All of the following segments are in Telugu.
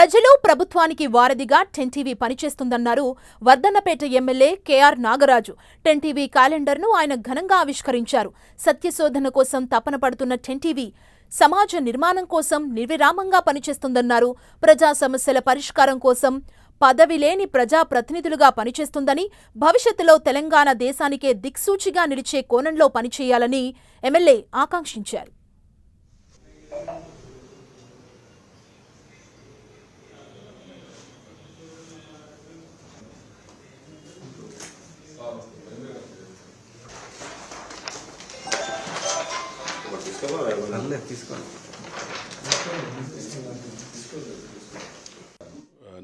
ప్రజలు ప్రభుత్వానికి వారధిగా టెన్ టీవీ పనిచేస్తుందన్నారు Wardhannapet MLA KR Nagaraju. Ten TV క్యాలెండర్ను ఆయన ఘనంగా ఆవిష్కరించారు. సత్యశోధన కోసం తపన పడుతున్న టెన్ టీవీ సమాజ నిర్మాణం కోసం నిర్విరామంగా పనిచేస్తుందన్నారు. ప్రజా సమస్యల పరిష్కారం కోసం పదవి లేని ప్రజాప్రతినిధులుగా పనిచేస్తుందని, భవిష్యత్తులో తెలంగాణ దేశానికే దిక్సూచిగా నిలిచే కోణంలో పనిచేయాలని ఎమ్మెల్యే ఆకాంక్షించారు.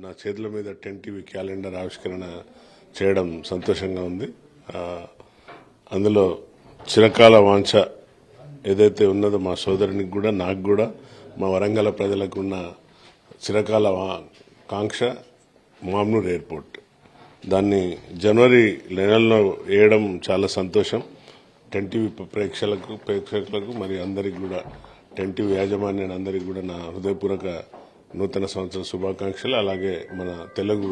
నా చేతుల మీద టెన్ టీవీ క్యాలెండర్ ఆవిష్కరణ చేయడం సంతోషంగా ఉంది. అందులో చిరకాల వాంఛ ఏదైతే ఉన్నదో మా సోదరునికి కూడా, నాకు కూడా, మా వరంగల్ ప్రజలకు ఉన్న చిరకాల కాంక్ష మామ్నూర్ ఎయిర్పోర్ట్. దాన్ని జనవరి నెలలో వేయడం చాలా సంతోషం. టెన్ టీవీ ప్రేక్షకులకు మరి అందరికి కూడా, టెన్ టీవీ యాజమాన్యాన్ని అందరికీ కూడా నా హృదయపూర్వక నూతన సంవత్సర శుభాకాంక్షలు, అలాగే మన తెలుగు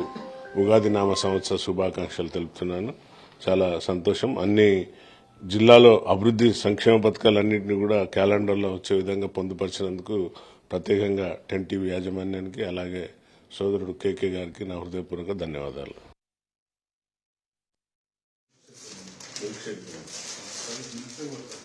ఉగాది నామ సంవత్సర శుభాకాంక్షలు తెలుపుతున్నాను. చాలా సంతోషం. అన్ని జిల్లాలో అభివృద్ధి సంక్షేమ పథకాలన్నింటినీ కూడా క్యాలెండర్లో వచ్చే విధంగా పొందుపరిచినందుకు ప్రత్యేకంగా టెన్ టీవీ యాజమాన్యానికి, అలాగే సోదరుడు కేకే గారికి నా హృదయపూర్వక ధన్యవాదాలు. Thank you.